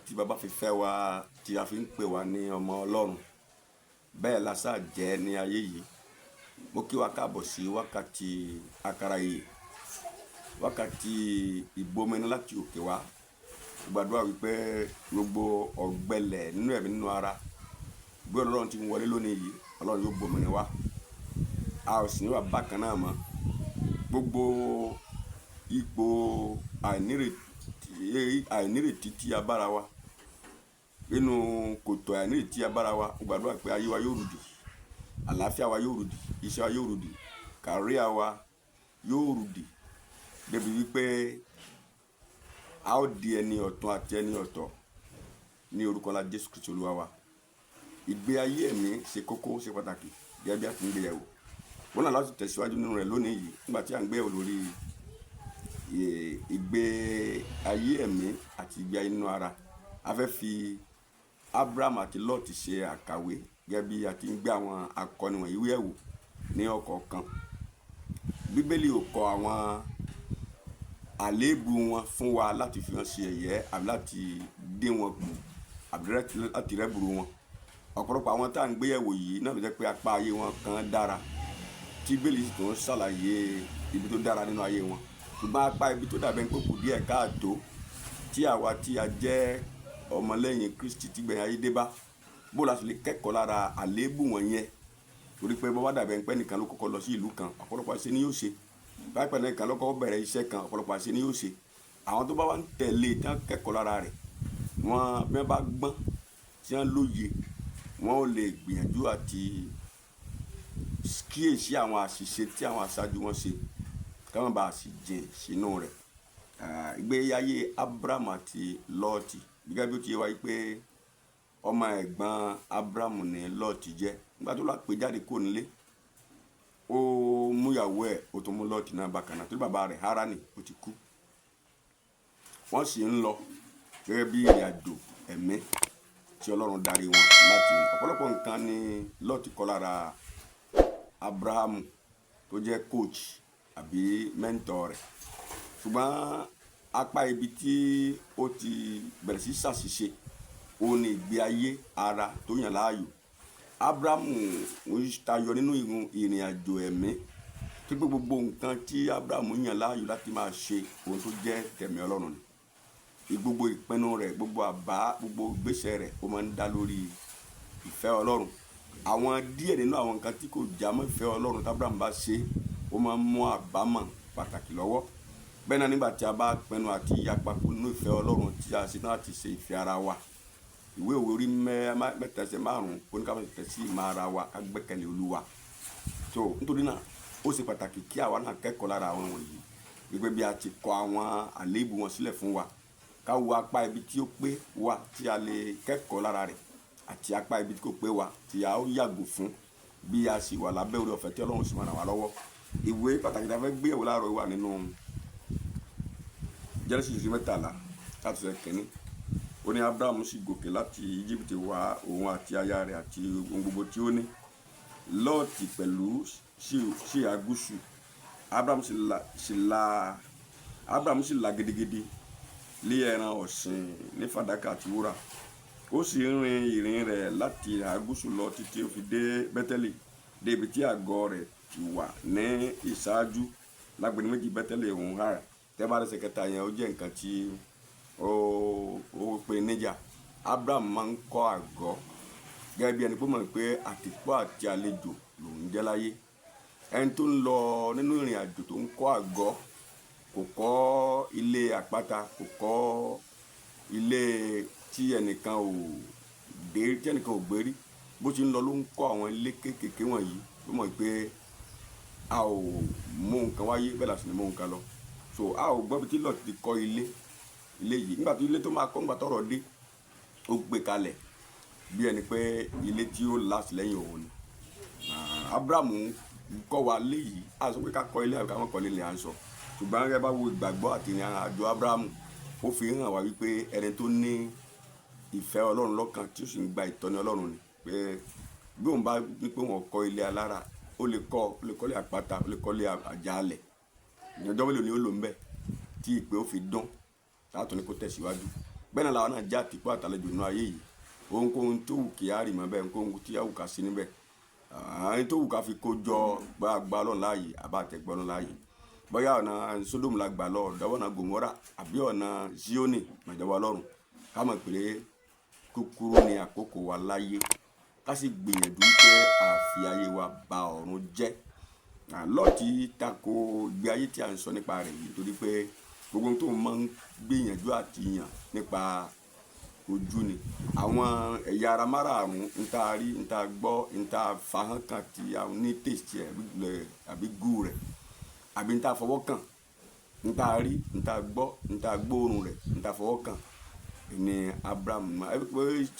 tí bàbá fi fẹ́ wa tí a fi ń pè wá ní ọmọ Ọlọ́run bẹ́ẹ̀ la sá jẹ́ ní ayé yìí. Mo kí wa káàbọ̀ sí wákàtí àkàrà yìí, wákàtí ìbominí láti òkè wá. Gbàdúrà wípé gbogbo ọ̀gbẹlẹ̀ nínú ẹ̀mí nínú ara bí Ọlọ́run ti wọlé lónìí yìí, Ọlọ́run yóò bominí wá. A ò sì ní wà bákan náà mọ́. Gbogbo ipò àìnírètí tí a bára wa nínú kòtò àìnírètí tí a bára wa, gbàdúrà pé ayé wa yóò rùdì, àlàáfíà wa yóò rùdì, iṣẹ́ wa yóò rùdì, kàríà wa yóò rùdì, débi wípé a ó di ẹni ọ̀tún àti ẹni ọ̀tọ̀ ní orúkọ ńlá Jésù Kristi Olúwa wa. Ìgbé ayé ẹ̀mí ṣe kókó, ṣe pàtàkì gẹ́gẹ́ bí a ti ń gbé yẹ̀wò. Wọ́n náà láti tẹ̀síwájú nínú rẹ̀ lónìí yìí nígbà tí a ń gbé yẹ̀wò lórí ìgbé ayé ẹ̀mí àti ìgbé ayé nínú ara. A fẹ́ fi Abraham àti Lot ṣe àkàwé gẹ́gẹ́ bí a ti ń gbé àwọn akọni wọ̀nyí yẹ̀wò ní ọ̀kọ̀ọ̀kan. Bíbélì ò kọ àwọn àléébù wọn fún wa láti fi hàn sí ẹ̀yẹ àbí láti dé wọn kù àbí láti rẹ́bùrú wọn. Ọ̀pọ̀lọpọ̀ àwọn tá à ń gbé yẹ̀wò yìí náà ló jẹ́ pé apá ayé wọn kan dára tí Bíbélì sì tún ṣàlàyé ibi tó dára nínú ayé wọn, ṣùgbọ́n apá ibi tó dàbẹ̀ ń pé kù díẹ̀ káàtó tí àwa tí a jẹ́ ọmọlẹ́yìn Kristi tí gbẹ̀yìn ayé dé bá, bó la sì lè kẹ́kọ̀ọ́ lára àléébù wọn yẹn. Torí pé bó bá dàbẹ̀ ń pé nìkan ló kọ́kọ́ lọ sí ìlú kan, ọ̀pọ̀lọpọ̀ àṣẹ ni yóò ṣe. Báyìí nìkan ló kọ́kọ́ bẹ̀rẹ̀ iṣẹ́ kan, ọ̀pọ̀lọpọ̀ àṣẹ ni yóò ṣe. Àwọn tó bá wá ń tẹ̀lé tí wọ́n kẹ́kọ̀ọ́ lára rẹ̀, wọ́n bí wọ́n bá gbọ́n tí wọ́n lóye, wọ́n ò lè gbìyànjú àti kíyèsí àwọn àṣìṣe tí àwọn aṣáájú wọn ṣe kí wọ́n bá sì jìn sínú rẹ̀. Ìgbé ayé Abraham àti Lọ́ọ̀tì gẹ́gẹ́ bí ó ti yé wa pé ọmọ ẹ̀gbọ́n Abraham ni Lọ́ọ̀tì jẹ́. Nígbà tó lọ pé jáde kó nílé, ó mú ìyàwó ẹ̀, ó tún mú Lọ́ọ̀tì náà bákan náà torí bàbá rẹ̀ Háránì ó ti kú. Wọ́n sì ń lọ gẹ́gẹ́ bí ìrìn àjò ẹ̀mí tí Ọlọ́run darí wọn láti rìn. Ọ̀pọ̀lọpọ̀ nǹkan ni Lọ́ọ̀tì kọ́ lára Abraham tó jẹ́ coach àbí mentor rẹ̀, ṣùgbọ́n apá ibi tí ó ti bẹ̀rẹ̀ sí ṣàṣìṣe òun ni ìgbé ayé ara tó yàn láàyò. Abraham ń tayọ nínú ìrìn àjò ẹ̀mí tí gbogbo nǹkan tí Abraham yàn láàyò láti máa ṣe ohun tó jẹ́ tẹ̀mí Ọlọ́run ni. Gbogbo ìpinnu rẹ̀, gbogbo àbá, gbogbo ìgbésẹ̀ rẹ̀ ó máa ń dá lórí ìfẹ́ Ọlọ́run. Àwọn díẹ̀ nínú àwọn nǹkan tí kò já mọ́ ìfẹ́ Ọlọ́run tí Abraham bá ṣe, ó máa ń mú àbámọ̀ pàtàkì lọ́wọ́. Bẹ́ẹ̀ náà nígbà tí a bá pinnu àti yapa nínú ìfẹ́ Ọlọ́run tí a ṣe tán láti ṣe ìfẹ́ ara wa. Ìwé Òwe orí mẹ́tẹ̀ẹ̀sẹ̀ márùn-ún ó ní ká máa tẹ̀sí ìmọ̀ ara wa ká gbẹ́kẹ̀lé Olúwa. So nítorí náà ó ṣe pàtàkì kí àwa náà kẹ́kọ̀ọ́ lára àwọn wọ̀nyí gbígbé bí a ti kọ àwọn àléébù wọn sílẹ̀ fún wa, ká wo apá ibi tí ó pé wa tí a lè kẹ́kọ̀ọ́ lára rẹ̀ àti apá ibi tí kò pé wa tí a ó yàgò fún bí a sì wà lábẹ́ oore ọ̀fẹ́ tí Ọlọ́run sì máa ràn wá lọ́wọ́. Ìwé pàtàkì tí a fẹ́ gbé yẹ̀wò láàárọ̀ wà nínú Genesis 13 láti ẹsẹ̀ kìíní. Ó ní Abraham sì gòkè láti Egypt wá, òun àti aya rẹ̀ àti ohun gbogbo tí ó ní. Lọ́ọ̀tì pẹ̀lú sí agúsù. Abraham sì là gidigidi lé ẹran ọ̀sìn ní fàdákà àti wúrà. Ó sì ń rin ìrìn rẹ̀ láti agúsù lọ títí ó fi dé Bẹ́tẹ́lì, dé ibi tí àgọ́ rẹ̀ ti wà ní ìṣáájú lágbègbè méjì Bẹ́tẹ́lì òun Háì. Tẹ́bárí sẹ̀kẹta yẹn ó jẹ́ nǹkan tí ó pe níjà. Abraham máa ń kọ́ àgọ́ gẹ́gẹ́ bí ẹni pé mọ̀ pé àtìpó àti àlejò lòún jẹ́ láyé. Ẹni tó ń lọ nínú ìrìn àjò tó ń kọ́ àgọ́ kò kọ́ ilé àpáta, kò kọ́ ilé tí ẹnìkan ò gbé rí. Bó ti ń lọ ló ń kọ́ àwọn ilé kéékèèké wọ̀nyí ló mọ̀ pé a ò mú nǹkan wáyé bẹ́ẹ̀ la sì ní mú nǹkan lọ. So a ò gbọ́ bí tí Lọ́ọ̀tì ti kọ́ ilé yìí. Nígbà tí ilé tó máa kọ́ nígbà tọ́rọ̀ dé, ó gbé kalẹ̀ bí ẹni pé ilé tí ó láti lẹ́yìn òun ni. Abraham kọ́ wa lé yìí, a sọ pé ká kọ́ ilé àbí ká má kọ́ ilé ni à ń sọ. Ṣùgbọ́n ẹ bá wo ìgbàgbọ́ àti ìrìn àjò Abraham, ó fi hàn wá wípé ẹni tó ní ìfẹ́ Ọlọ́run lọ́kàn tí ó sì ń gba ìtọ́ni Ọlọ́run ni. Pé bí òun bá ní pé wọ́n kọ́ ilé alára, ó lè kọ́lé àpáta, ó lè kọ́lé àjàalẹ̀. Ìyànjọ́ mélòó ni ó lò ń bẹ̀ tí ìpè ó fi dán látọ̀ ní kó tẹ̀síwájú. bẹ́ẹ̀ náà làwọn náà já àtìpó àtàlejò nínú ayé yìí ohunkóhun tó wù kí á rì mọ́ bẹ́ẹ̀ ohunkóhun tí á wù ká sí níbẹ̀ àwọn tó wù ká fi kó jọ gbá Ọlọ́run láàyè àbá àtẹ̀gbọ́ Ọlọ́run láàyè bóyá ọ̀nà Sódómù la gbà lọ ọ̀dọ́wọ́ náà Gòmórà àbí ọ̀nà Síónì ìjọba Ọlọ́run ká mọ̀ pé kúkúrú ni àkókò wa láyé ká sì gbìyànjú pé àfi ayé wa ba ọ̀run jẹ́ Lọ́ọ̀tì tako ìgbé ayé tí a ń sọ nípa rẹ̀ yìí torí pé gbogbo tó máa ń gbìyànjú àti yàn nípa ojú ni àwọn ẹ̀yà ara márààrún níta rí níta gbọ́ níta fahàn kan tí a ní tèsì ẹ̀ àbí gù rẹ̀ àbí níta fọwọ́ kàn níta rí níta gbọ́ níta gbóòórùn rẹ̀ níta fọwọ́ kàn ní Abraham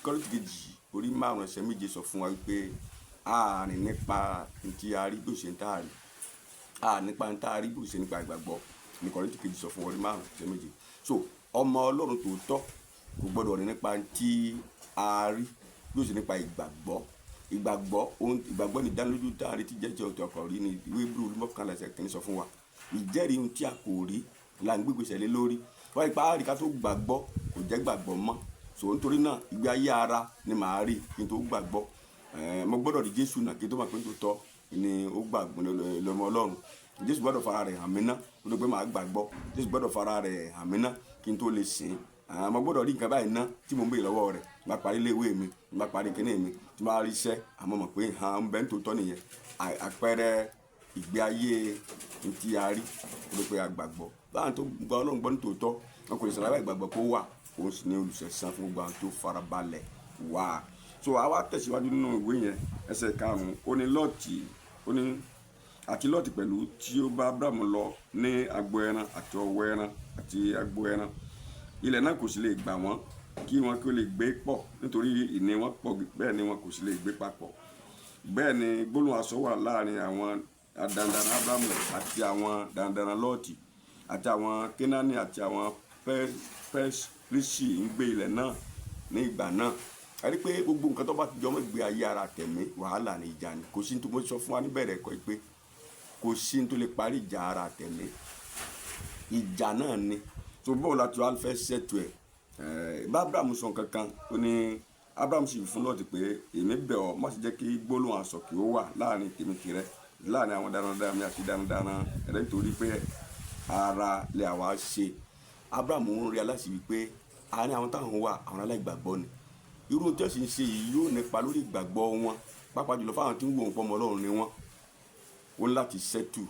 Kọ́ríńtì kejì orí 5:7 sọ fún wa wípé a rìn nípa ntí a rí bí ó ṣe ń tà rí a nípa ń tà rí bí ó ṣe nípa ìgbàgbọ́ ní Kọ́ríńtì kejì sọ fún wa orí 5:7 so ọmọ Ọlọ́run tòótọ́ kò gbọ́dọ̀ rìn nípa ntí a rí bí ó ṣe nípa ìgbàgbọ́ ní ìdánilójú tá a rí tí jẹ́jẹ́ ọ̀tọ̀ ọkọ̀ rí ní ìwé Hébérù 11:1 sọ fún wa ìjẹ́rìí ohun tí a kò rí là ń gbégbèsè lé lórí wọ́n ipa àríká tó gbàgbọ́ kò jẹ́ gbàgbọ́ mọ́ so nítorí náà ìgbé ayé ara ni màá rí kí n tó gbàgbọ́ mo gbọ́dọ̀ rí Jésù náà kí n tó máa pé tó tọ́ ni ó gbàgbọ́ lọ́mọ Ọlọ́run Jésù gbọ́dọ̀ fara rẹ̀ hàn mí ná ó ló pé màá gbàgbọ́ Jésù gbọ́dọ̀ fara rẹ̀ hàn mí ná kí n tó lè sìn mo gbọ́dọ̀ rí nǹkan báyìí ná tí mo ń béèrè lọ́wọ́ rẹ̀ bá parí iléèwé mi bá parí kíní mi tí bá rí iṣẹ́ àmọ́ mọ̀ pé hàn ń bẹ́ ń tó tọ́ nìyẹn àpẹẹrẹ ìgbé ayé ntí a rí ó ló pé a gbàgbọ́ báwọn tó gba Ọlọ́run gbọ́ ní tòótọ́ wọn kò lè sọ̀rọ̀ ìgbàgbọ́ kó wà òun sì ní olùsẹ̀san fún gbogbo àwọn tó farabalẹ̀ wá so àwa tẹ̀síwájú nínú ìwé yẹn ẹsẹ̀ 5 ó ní Lọ́ọ̀tì ó ní àti Lọ́ọ̀tì pẹ̀lú tí ó bá Abraham lọ ní agbo ẹran àti ọ̀wọ́ ẹran àti agbo ẹran ilẹ̀ náà kò sì lè gbà wọ́n kí wọn kí ó lè gbé pọ̀ nítorí ìní wọn pọ̀ bẹ́ẹ̀ ni wọn kò sì lè gbé papọ̀ bẹ́ẹ̀ ni gbólóhùn asọ wà láàrin àwọn darandaran Abraham àti àwọn darandaran Lọ́ọ̀tì àti àwọn Kénáánì àti àwọn Pẹ́ríṣì ń gbé ilẹ̀ náà ní ìgbà náà a rí pé gbogbo nǹkan tó bá ti jọmọ́ ìgbé ayé ara tẹ̀mí wàhálà ní ìjà ni kò sí ní tó mo sọ fún wa níbẹ̀rẹ̀ ẹ̀kọ́ pé kò sí ní tó lè parí ìjà ara tẹ̀mí ìjà náà ni tó bọ́ọ̀ láti wá fẹ́ ṣètò ẹ̀ bá Abraham sọ kankan ó ní Abraham sì fún Lọ́ọ̀tì pé èmi bẹ̀ ọ́ má sì jẹ́ kí gbólóhùn asọ̀ kí ó wà láàrin tèmi tìrẹ láàrin àwọn darandaran mi àti darandaran ẹ̀rẹ́ nítorí pé ara lè àwa ṣe Abraham ń rí aláṣẹ wípé àárín àwọn táwọn wà àwọn aláìgbàgbọ́ ni irú tí wọ́n sì ń ṣe yìí yóò nípa lórí ìgbàgbọ́ wọn pàápàá jùlọ fáwọn tí ń wò ń pọ́nmọ́ Ọlọ́run ni wọ́n láti ṣẹ́tù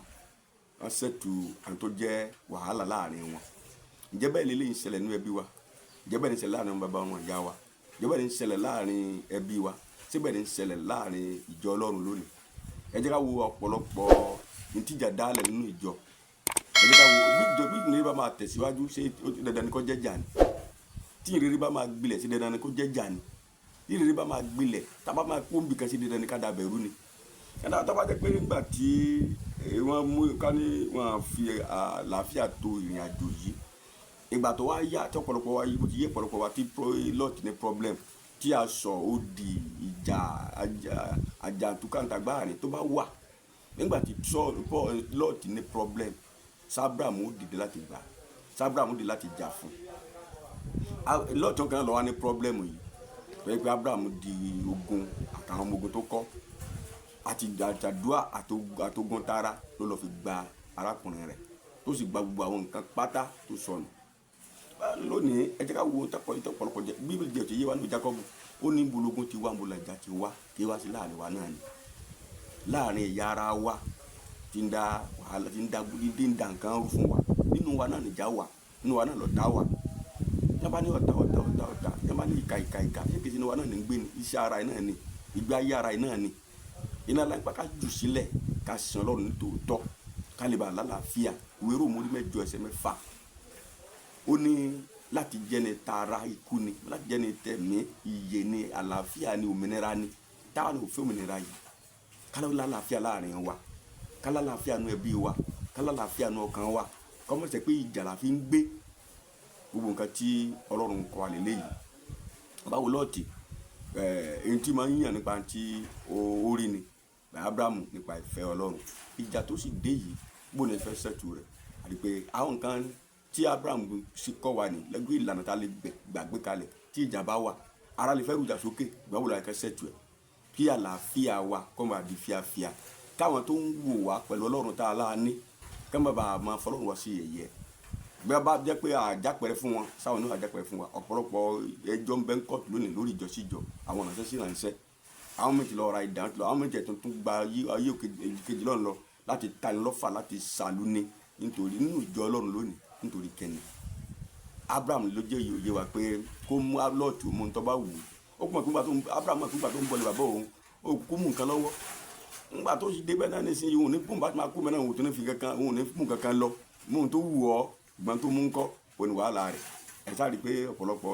àwọn tó jẹ́ wàhálà láàrin wọn ǹjẹ́ bẹ́ẹ̀ lè ń ṣẹlẹ̀ nínú ẹbí wa ǹjẹ́ bẹ́ẹ̀ ń ṣẹlẹ̀ láàrin bàbá wọn ìyá wa ǹjẹ́ bẹ́ẹ̀ ń ṣẹlẹ̀ láàrin ẹbí wa ṣé bẹ́ẹ̀ ń ṣẹlẹ̀ láàrin ìjọ Ọlọ́run lónìí ẹ jẹ́ ká wo ọ̀pọ̀lọpọ̀ ìtìjà dálẹ̀ nínú ìjọ ẹ jẹ́ ká wo bí ìrírí bá máa tẹ̀síwájú ṣé dandan ni kó jẹ́ jà ni tí ìrírí bá máa gbilẹ̀ ṣé dandan ni kó jẹ́ jà ni tí ìrírí bá máa gbilẹ̀ tá bá máa kó nbìkan ṣé dandan ni ká dàbẹ̀rú ni ẹ̀dá tó bá jẹ́ pé nígbà tí wọ́n mú ká ní wọ́n fi àlàáfíà tó ìrìn àjò yìí ìgbà tó wá yá tí ọ̀pọ̀lọpọ̀ wa yìí kò ti yé ọ̀pọ̀lọpọ̀ wa tí Lọ́ọ̀tì ní problem tí a sọ ó di ìjà àjàntúkàntàgbáàrin tó bá wà nígbà tí Lọ́ọ̀tì ní problem Sábrámù ó dìde láti gbà Sábrámù ó dìde láti jà fún Lọ́ọ̀tì kan náà ló wà ní problem yìí pé Ábúráhámù di ogun àtàwọn ọmọ ogun tó kọ́ àti àjàdúà àtogun tara ló lọ́ọ́ fi gba arákùnrin rẹ̀ tó sì gba gbogbo àwọn nǹkan pátá tó sọnù lónìí ẹ jẹ́ ká wo ìtọ́pọ̀lọpọ̀ jẹ́ bíbélì jẹ́ òtí yé wa ní Jákọ́bù ó ní bológun ti wá ń bolà ìjà ti wá kí wá sí láàrin wa náà ni láàrin ẹ̀yà ara wa tí ń da wàhálà tí ń da nǹkan rú fún wa nínú wa náà nìjà wà nínú wa náà lọ́tà wà yaba ní ọ̀tá yaba ní ìka ṣé kìí ṣe ní wa náà ní gbé ni iṣẹ́ ara ẹ̀ náà ni ìgbé ayé ara ẹ̀ náà ni iná lápá ká jù sílẹ̀ ká sìn Ọlọ́run ní tòótọ́ ká lè bá lálàáfíà ìwé Róòmù 8:6 ó ní láti jẹ́ni tara ikú ni láti jẹ́ni tẹ̀mí ìyè ni àlàáfíà ni òmìnira ni táwa ní òfin òmìnira yìí ká ló lálàáfíà láàrin wa ká lálàáfíà nu ẹbí wa ká lálàáfíà nu ọkàn wa kọ́mọ̀ sẹ́ pé ìjà la fi ń gbé gbogbo nǹkan tí Ọlọ́run kọ́ wa lélẹ́yìí báwo Lọ́ọ̀tì èyí tí máa ń yàn nípa tí ó rí ni Ábúráhámù nípa ìfẹ́ Ọlọ́run ìjà tó sì dé yìí bó ni fẹ́ sẹ́tù rẹ̀ àti pé àwọn nǹkan tí Abraham sì kọ́ wa ní lẹ́gbẹ́ ìlànà tá a lè gbàgbé kalẹ̀ tí ìjà bá wà ara lè fẹ́ rújà sókè ìgbàwó la kẹsẹ̀ tù ẹ̀ kí àlàáfíà wa kọ́ máa di fíafíà káwọn tó ń wò wá pẹ̀lú ọlọ́run tá a lá ní kí wọ́n bá máa fọlọ́run wá sí yẹ̀yẹ́ bí wọ́n bá jẹ́ pé àjápẹ̀rẹ̀ fún wọn sáwọn ní àjápẹ̀rẹ̀ fún wa ọ̀pọ̀lọpọ̀ ẹjọ́ ń bẹ ń kọ́ọ̀tù lónìí lórí ìjọsíjọ àwọn ìránṣẹ́ sí ìránṣẹ́ àwọn méjì lọ ra ìdáhùn lọ àwọn méjì tuntun gba ayé kejì lọ́nà lọ láti tani lọ́fà láti sàlúni nítorí nínú ìjọ ọlọ́run lónìí nítorí kẹ́ni Abraham ló jẹ́ òye wa pé kó mú lọ́ọ̀tù mú tó bá wù ú ó kún àkúngbà tó ń Abraham àkúngbà tó ń bọ̀ lè bàbá òun ó kú mú nǹkan lọ́wọ́ ńgbà tó ṣe débẹ̀ náà nísìnyí òun ní kún bá máa kú mẹ́rin òun tó ní fi kankan òun ní mú kankan lọ mú un tó wù ọ́ ìgbọ́n tó mú ń kọ́ òní wàhálà rẹ̀ ẹ̀ sáré pé ọ̀pọ̀lọpọ̀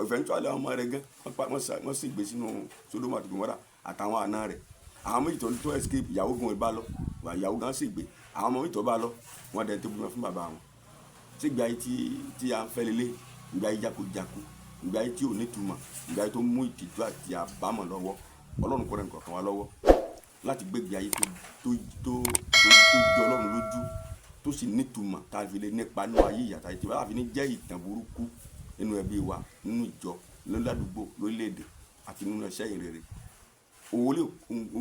eventually àwọn ọmọ rẹ̀ gan wọ́n sì gbé sínú Sódómù àti Gòmórà àtàwọn àna rẹ̀ àwọn méjì tó escape ìyàwó gan bá lọ ìyàwó gan sì gbé àwọn ọmọ méjì tó bá lọ wọ́n dẹ̀ tó bímọ fún bàbá wọn tí ìgbà yìí tí a ń fẹ́ lélẹ̀ ìgbà yìí jákujàku ìgbà yìí tí ò ní túmọ̀ ìgbà yìí tó mú ìtìjú àti àbámọ̀ lọ́wọ́ Ọlọ́run kọ́ rẹ̀ nǹkan kan wá lọ́wọ́ láti gbégbé ayé tó jọ Ọlọ́run lójú tó sì nítumọ̀ tá a fi lè nípa nínú ayé ìyàtọ̀ àti ìwà àfi ní jẹ́ ìtàn burúkú nínú ẹbí wa nínú ìjọ ládùúgbò lórílẹ̀‐èdè àti nínú iṣẹ́ ìrere owó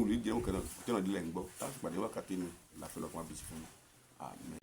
lè jẹun kẹ́nà dílẹ̀ ń gbọ́ láti pàdé wákàtí mi láfẹ́ lọ́kùnrin àbísí fún mi. Àmín.